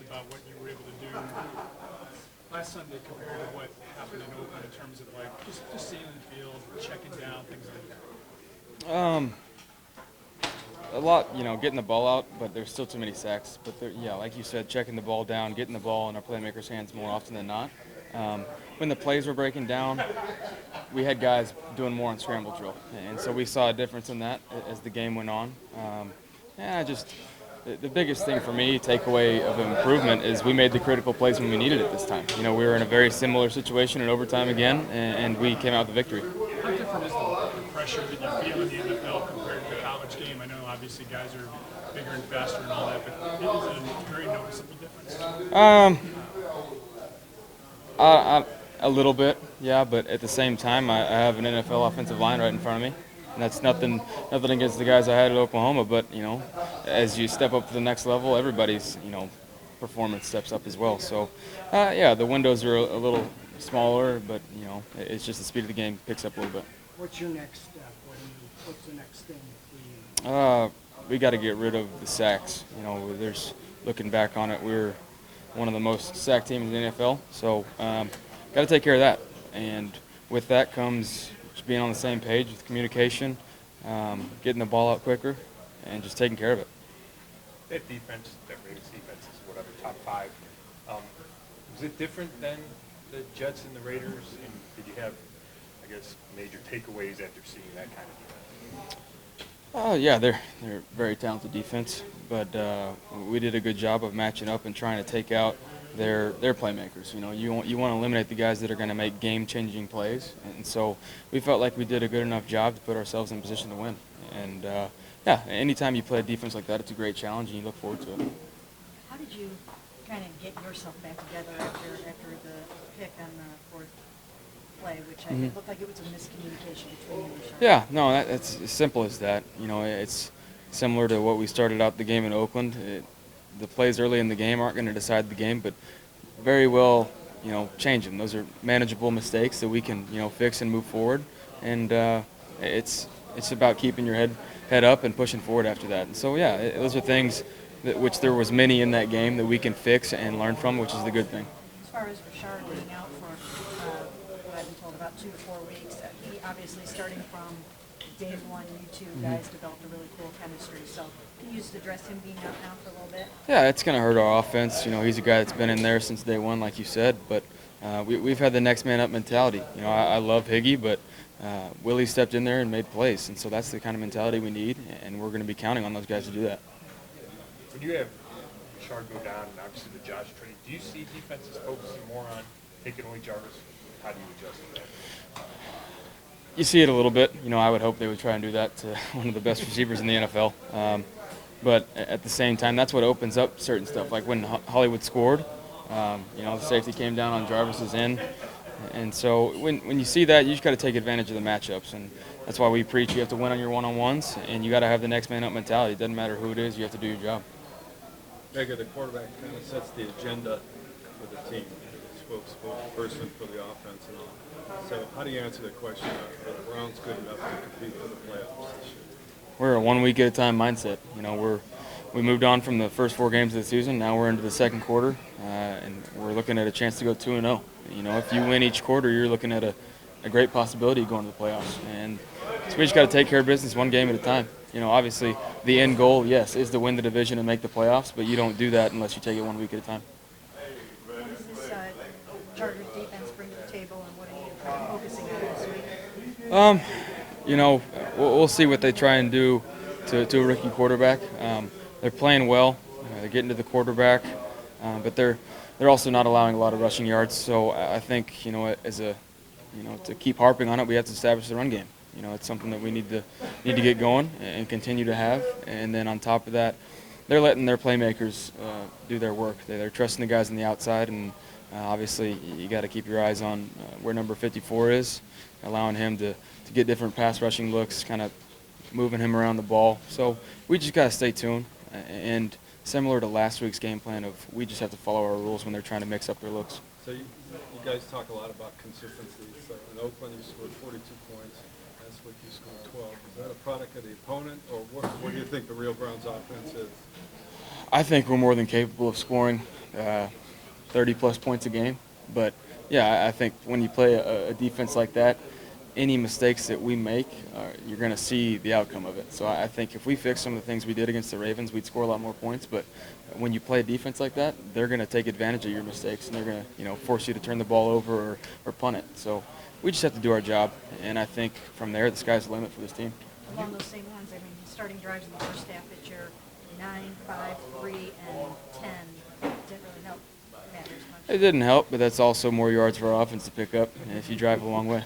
about what you were able to do last Sunday compared to what happened in Oakland in terms of like just seeing the field, checking down, things like that? A lot, getting the ball out, but there's still too many sacks. But yeah, like you said, checking the ball down, getting the ball in our playmakers' hands more often than not. When the plays were breaking down, we had guys doing more on scramble drill, and so we saw a difference in that as the game went on. Just the biggest thing for me, takeaway of improvement, is we made the critical plays when we needed it this time. We were in a very similar situation in overtime again, and we came out with the victory. How different is the pressure that you feel in the NFL compared to the college game? I know obviously guys are bigger and faster and all that, but it is a very noticeable difference. A little bit, yeah, but at the same time, I have an NFL offensive line right in front of me, and that's nothing against the guys I had at Oklahoma. But as you step up to the next level, everybody's performance steps up as well. So, yeah, the windows are a little smaller, but it's just the speed of the game picks up a little bit. What's your next step? What's the next thing for you? We got to get rid of the sacks. There's looking back on it, we're one of the most sacked teams in the NFL. So. Got to take care of that, and with that comes just being on the same page with communication, getting the ball out quicker, and just taking care of it. That defense, that Raiders defense is whatever, top 5. Was it different than the Jets and the Raiders? And did you have, I guess, major takeaways after seeing that kind of defense? Yeah, they're very talented defense, but we did a good job of matching up and trying to take out their playmakers. You want to eliminate the guys that are going to make game-changing plays, and so we felt like we did a good enough job to put ourselves in position to win. And yeah, anytime you play a defense like that, it's a great challenge, and you look forward to it. How did you kind of get yourself back together after the pick on the fourth play, which it looked like it was a miscommunication between you and Sean? Yeah, no, that's as simple as that. It's similar to what we started out the game in Oakland. The plays early in the game aren't going to decide the game, but very well, change them. Those are manageable mistakes that we can, fix and move forward. And it's about keeping your head up and pushing forward after that. And so, yeah, those are things which there was many in that game that we can fix and learn from, which is the good thing. As far as Richard being out for, what I've been told, about 2 to 4 weeks, he obviously starting from day one, you two guys developed a really cool chemistry. So can you just address him being out now for a little bit? Yeah, it's going to hurt our offense. He's a guy that's been in there since day one, like you said. But we've had the next man up mentality. I love Higgy, but Willie stepped in there and made plays. And so that's the kind of mentality we need, and we're going to be counting on those guys to do that. When you have Richard go down and obviously the Josh trade, do you see defenses focusing more on taking away Jarvis? How do you adjust to that? You see it a little bit. I would hope they would try and do that to one of the best receivers in the NFL. But at the same time, that's what opens up certain stuff. Like when Hollywood scored, the safety came down on Jarvis's end. And so when you see that, you just got to take advantage of the matchups. And that's why we preach you have to win on your one-on-ones, and you got to have the next man up mentality. It doesn't matter who it is, you have to do your job. Baker, the quarterback kind of sets the agenda for the team. Spokesperson for the offense and all. So how do you answer the question, are the Browns good enough to compete for the playoffs this year? We're a one-week-at-a-time mindset. We moved on from the first 4 games of the season. Now we're into the second quarter, and we're looking at a chance to go 2-0. If you win each quarter, you're looking at a great possibility of going to the playoffs. And so we just got to take care of business one game at a time. Obviously the end goal, yes, is to win the division and make the playoffs, but you don't do that unless you take it 1 week at a time. What does this Chargers defense bring to the table, and what are you focusing on this week? We'll see what they try and do to a rookie quarterback. They're playing well. They're getting to the quarterback, but they're also not allowing a lot of rushing yards. So I think to keep harping on it, we have to establish the run game. It's something that we need to get going and continue to have. And then on top of that, they're letting their playmakers do their work. They're trusting the guys on the outside, and obviously you got to keep your eyes on where number 54 is, allowing him to get different pass rushing looks, kind of moving him around the ball. So we just got to stay tuned, and similar to last week's game plan of we just have to follow our rules when they're trying to mix up their looks. So you guys talk a lot about consistency. So in Oakland you scored 42 points. Last week you scored 12. Is that a product of the opponent, or what do you think the real Browns offense is? I think we're more than capable of scoring 30-plus points a game. But, yeah, I think when you play a defense like that, any mistakes that we make, you're going to see the outcome of it. So I think if we fix some of the things we did against the Ravens, we'd score a lot more points. But when you play a defense like that, they're going to take advantage of your mistakes, and they're going to, force you to turn the ball over or punt it. So we just have to do our job, and I think from there, the sky's the limit for this team. Along those same lines, I mean, starting drives in the first half at your 9, 5, 3, and 10 didn't really help matters much. It didn't help, but that's also more yards for our offense to pick up if you drive a long way.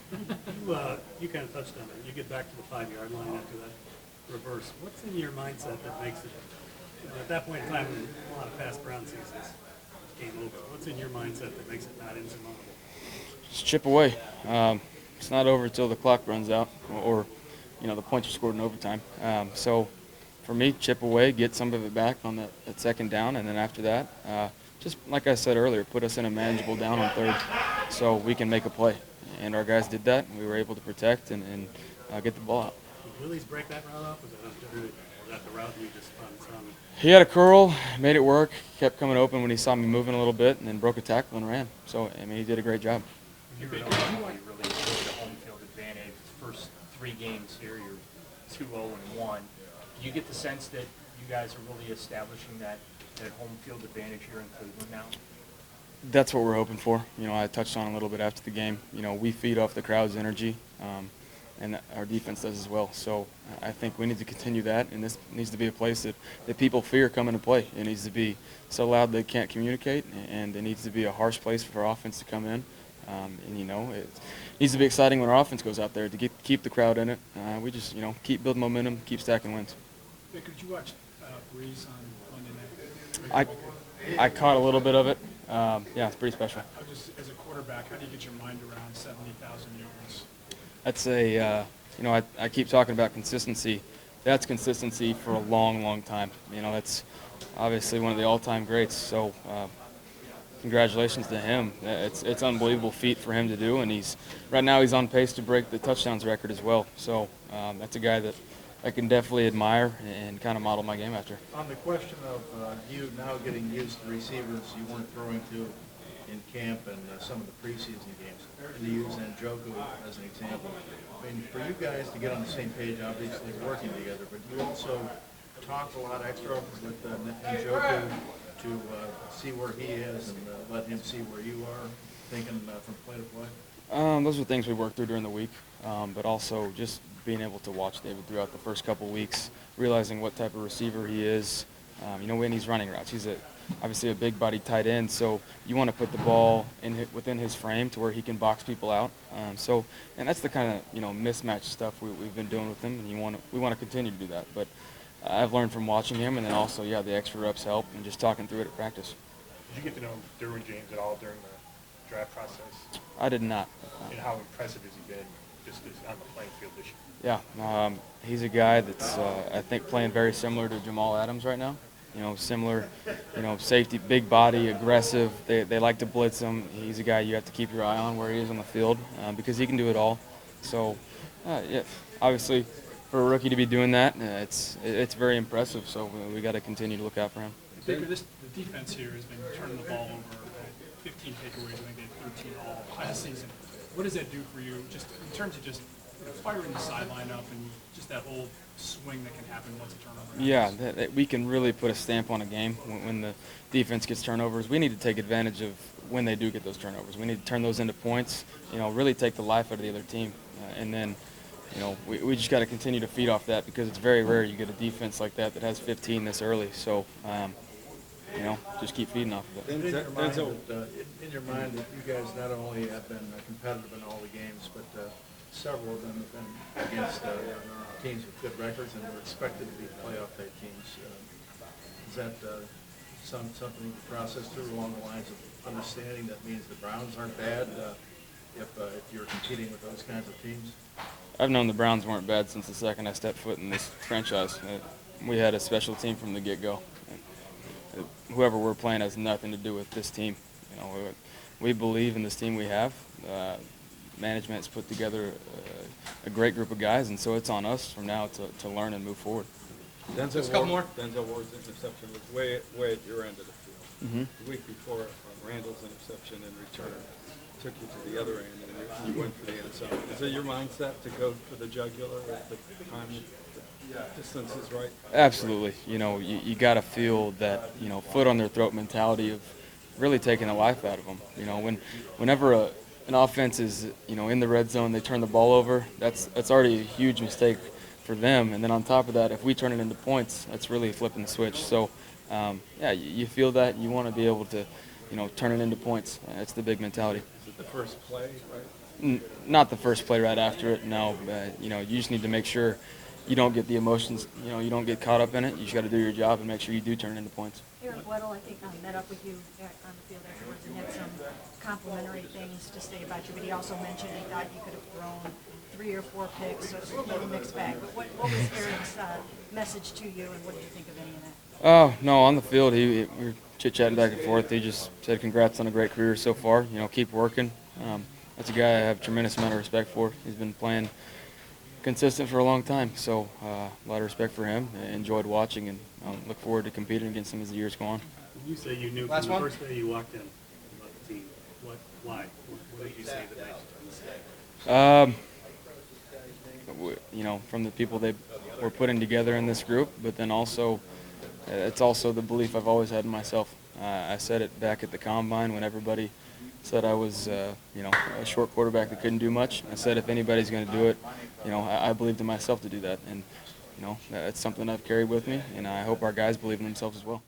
You kind of touched on it. You get back to the 5-yard line after that reverse. What's in your mindset that makes it, at that point in time, a lot of past Brown seasons, game over. What's in your mindset that makes it not insurmountable? Just chip away. It's not over until the clock runs out or the points are scored in overtime. So for me, chip away, get some of it back on that second down, and then after that, just like I said earlier, put us in a manageable down on third so we can make a play. And our guys did that, and we were able to protect and get the ball out. Did Willie's break that route off? Was that the route you just found some? He had a curl, made it work, kept coming open when he saw me moving a little bit, and then broke a tackle and ran. So, he did a great job. You really enjoyed the home field advantage. The first 3 games here, you're 2-0-1. Do you get the sense that you guys are really establishing that home field advantage here in Cleveland now? That's what we're hoping for. I touched on a little bit after the game. We feed off the crowd's energy, and our defense does as well. So I think we need to continue that, and this needs to be a place that people fear coming to play. It needs to be so loud they can't communicate, and it needs to be a harsh place for our offense to come in. It needs to be exciting when our offense goes out there to keep the crowd in it. We just, keep building momentum, keep stacking wins. Baker, did you watch Brees on Monday night? I caught a little bit of it. Yeah, it's pretty special. Just as a quarterback, how do you get your mind around 70,000 yards? That's I keep talking about consistency. That's consistency for a long, long time. That's obviously one of the all-time greats. So congratulations to him. It's an unbelievable feat for him to do, and right now he's on pace to break the touchdowns record as well. So that's a guy that I can definitely admire and kind of model my game after. On the question of you now getting used to receivers you weren't throwing to in camp and some of the preseason games, and to use Njoku as an example, I mean, for you guys to get on the same page, obviously working together, but you also talk a lot extra with Njoku to see where he is and let him see where you are, thinking from play to play? Those are things we work through during the week, but also just being able to watch David throughout the first couple weeks, realizing what type of receiver he is. When he's running routes, he's obviously a big-bodied tight end, so you want to put the ball within his frame to where he can box people out. And that's the kind of mismatch stuff we've been doing with him, and we want to continue to do that. But I've learned from watching him, and then also the extra reps help, and just talking through it at practice. Did you get to know Derwin James at all during the draft process? I did not. And how impressive has he been just on the playing field this year? Yeah, he's a guy that's I think playing very similar to Jamal Adams right now. Similar, safety, big body, aggressive. They like to blitz him. He's a guy you have to keep your eye on where he is on the field because he can do it all. So, obviously, for a rookie to be doing that, it's very impressive. So we got to continue to look out for him. Baker, the defense here has been turning the ball over. 15 takeaways. I think they had 13 all last season. What does that do for you, just in terms of just firing the sideline up and just that whole swing that can happen once a turnover happens? Yeah, we can really put a stamp on a game when the defense gets turnovers. We need to take advantage of when they do get those turnovers. We need to turn those into points, really take the life out of the other team. And then, we just got to continue to feed off that because it's very rare you get a defense like that has 15 this early. So, just keep feeding off of it. In your mind that you guys not only have been competitive in all the games, but several of them have been against teams with good records and were expected to be playoff-type teams. Is that something you process through along the lines of understanding that means the Browns aren't bad if you're competing with those kinds of teams? I've known the Browns weren't bad since the second I stepped foot in this franchise. We had a special team from the get-go. Whoever we're playing has nothing to do with this team. We believe in this team we have. Management's put together a great group of guys, and so it's on us from now to learn and move forward. Denzel Ward's interception was way at your end of the field. The week before, Randall's interception in return took you to the other end, and you went for the end zone. Is it your mindset to go for the jugular at the time the distance is right? Absolutely. You got to feel that, foot on their throat mentality of really taking the life out of them. Whenever an offense is, in the red zone, they turn the ball over, that's already a huge mistake for them. And then on top of that, if we turn it into points, that's really flipping the switch. So, yeah, you feel that. You want to be able to, turn it into points. That's the big mentality. Is it the first play, right? Not the first play right after it, no. You just need to make sure you don't get the emotions, you don't get caught up in it. You just got to do your job and make sure you do turn it into points. Eric Weddle, I think, met up with you on the field afterwards and had some complimentary things to say about you, but he also mentioned he thought you could have thrown 3 or 4 picks, so it's a little mixed bag. But what was Eric's message to you, and what did you think of any of that? Oh, no, on the field, we were chit-chatting back and forth. He just said congrats on a great career so far. Keep working. That's a guy I have a tremendous amount of respect for. He's been playing consistent for a long time, so a lot of respect for him. I enjoyed watching and look forward to competing against him as the years go on. You say you knew from the first day you walked in about the team. Why? What did you say that made you from the people they were putting together in this group, but then also it's also the belief I've always had in myself. I said it back at the Combine when everybody said I was, a short quarterback that couldn't do much. I said if anybody's going to do it, I believed in myself to do that. And, that's something I've carried with me, and I hope our guys believe in themselves as well.